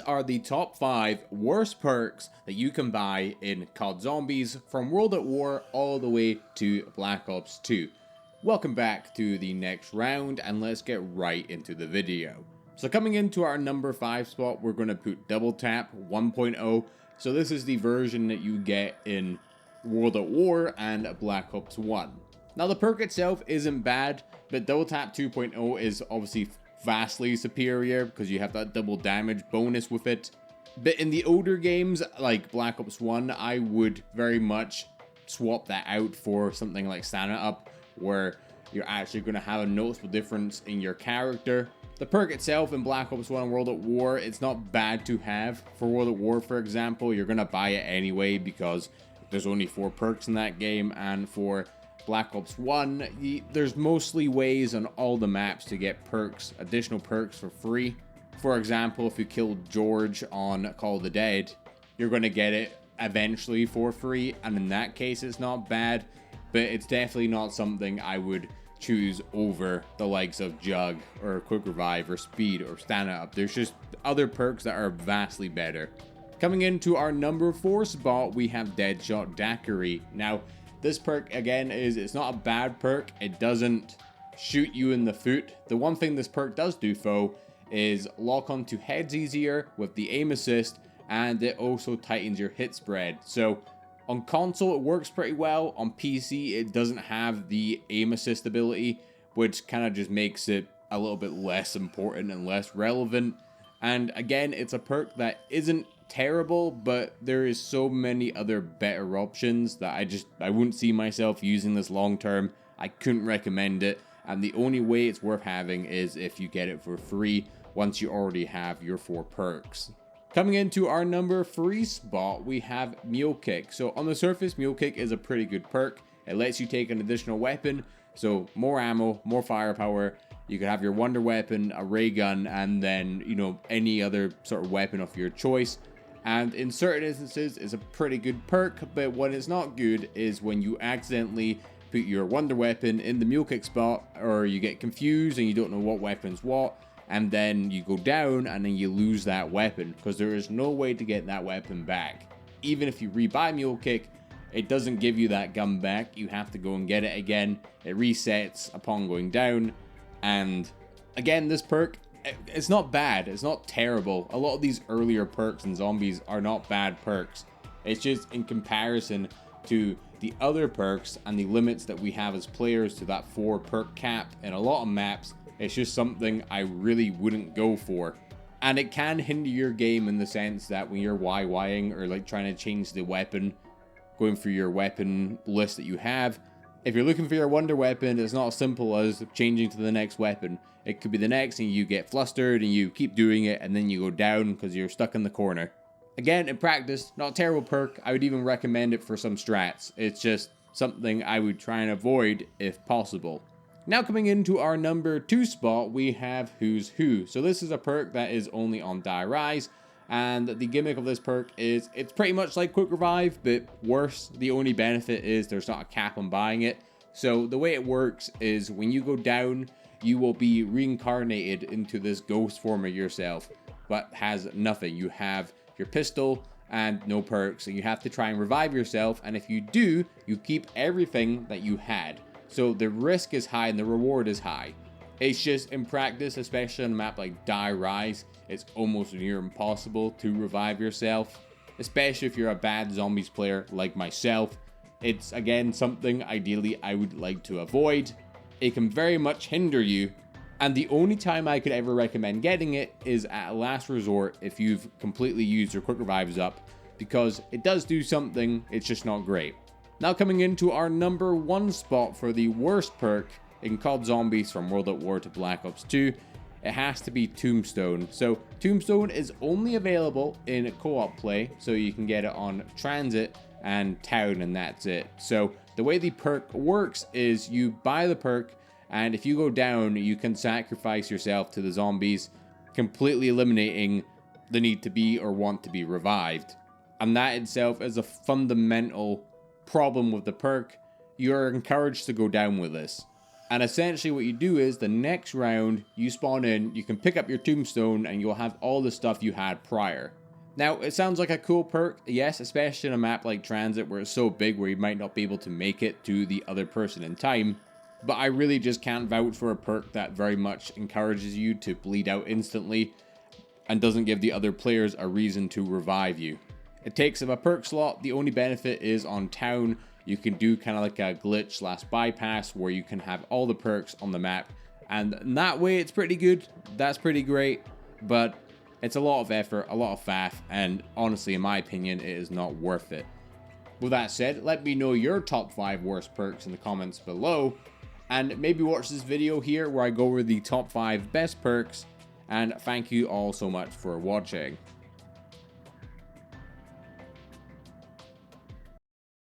are the top 5 worst perks that you can buy in COD Zombies from World at War all the way to Black Ops 2. Welcome back to the next round, and let's get right into the video. So coming into our number 5 spot, we're going to put Double Tap 1.0. So this is the version that you get in World at War and Black Ops 1. Now the perk itself isn't bad, but Double Tap 2.0 is obviously vastly superior because you have that double damage bonus with it. But in the older games like Black Ops 1, I would very much swap that out for something like Stamina Up, where you're actually going to have a noticeable difference in your character. The perk itself in Black Ops 1 and World at War, it's not bad to have. For World at War, for example, you're going to buy it anyway because there's only 4 perks in that game, and for Black Ops 1, there's mostly ways on all the maps to get perks, additional perks for free. For example, if you kill George on Call of the Dead, you're going to get it eventually for free, and in that case it's not bad, but it's definitely not something I would choose over the likes of Jug or Quick Revive or Speed or Stamina Up. There's just other perks that are vastly better. Coming into our number 4 spot, we have Deadshot Daiquiri. Now, this perk, again, it's not a bad perk. It doesn't shoot you in the foot. The one thing this perk does do, though, is lock onto heads easier with the aim assist, and it also tightens your hit spread. So on console, it works pretty well. On PC, it doesn't have the aim assist ability, which kind of just makes it a little bit less important and less relevant. And again, it's a perk that isn't terrible, but there is so many other better options that I wouldn't see myself using this long term. I couldn't recommend it, and the only way it's worth having is if you get it for free once you already have your 4 perks. Coming into our number 3 spot, we have Mule Kick. So on the surface, Mule Kick is a pretty good perk. It lets you take an additional weapon, so more ammo, more firepower. You could have your wonder weapon, a ray gun, and then, any other sort of weapon of your choice. And in certain instances, it's a pretty good perk, but when it's not good is when you accidentally put your wonder weapon in the Mule Kick spot, or you get confused and you don't know what weapon's what, and then you go down and then you lose that weapon, because there is no way to get that weapon back. Even if you rebuy Mule Kick, it doesn't give you that gun back. You have to go and get it again. It resets upon going down, and again, this perk, it's not bad, it's not terrible. A lot of these earlier perks in Zombies are not bad perks. It's just in comparison to the other perks and the limits that we have as players to that 4 perk cap in a lot of maps, it's just something I really wouldn't go for. And it can hinder your game in the sense that when you're YYing or like trying to change the weapon, going through your weapon list that you have, if you're looking for your wonder weapon, it's not as simple as changing to the next weapon. It could be the next and you get flustered and you keep doing it and then you go down because you're stuck in the corner. Again, in practice, not a terrible perk. I would even recommend it for some strats. It's just something I would try and avoid if possible. Now coming into our number 2 spot, we have Who's Who. So this is a perk that is only on Die Rise. And the gimmick of this perk is it's pretty much like Quick Revive, but worse. The only benefit is there's not a cap on buying it. So the way it works is when you go down, you will be reincarnated into this ghost form of yourself, but has nothing. You have your pistol and no perks, and you have to try and revive yourself. And if you do, you keep everything that you had. So the risk is high and the reward is high. It's just in practice, especially on a map like Die Rise, it's almost near impossible to revive yourself, especially if you're a bad Zombies player like myself. It's again something ideally I would like to avoid. It can very much hinder you, and the only time I could ever recommend getting it is at a last resort if you've completely used your quick revives up, because it does do something, it's just not great. Now coming into our number 1 spot for the worst perk in COD Zombies from World at War to Black Ops 2, it has to be Tombstone. So Tombstone is only available in co-op play, so you can get it on Transit and Town, and that's it. So the way the perk works is you buy the perk, and if you go down, you can sacrifice yourself to the zombies, completely eliminating the need to be or want to be revived. And that itself is a fundamental problem with the perk. You're encouraged to go down with this. And essentially what you do is the next round you spawn in, you can pick up your tombstone and you'll have all the stuff you had prior. Now, it sounds like a cool perk, yes, especially in a map like Transit where it's so big where you might not be able to make it to the other person in time. But I really just can't vouch for a perk that very much encourages you to bleed out instantly and doesn't give the other players a reason to revive you. It takes up a perk slot. The only benefit is on town. You can do kind of like a glitch / bypass where you can have all the perks on the map. And in that way, it's pretty good. That's pretty great. But it's a lot of effort, a lot of faff, and honestly, in my opinion, it is not worth it. With that said, let me know your top 5 worst perks in the comments below. And maybe watch this video here where I go over the top 5 best perks. And thank you all so much for watching.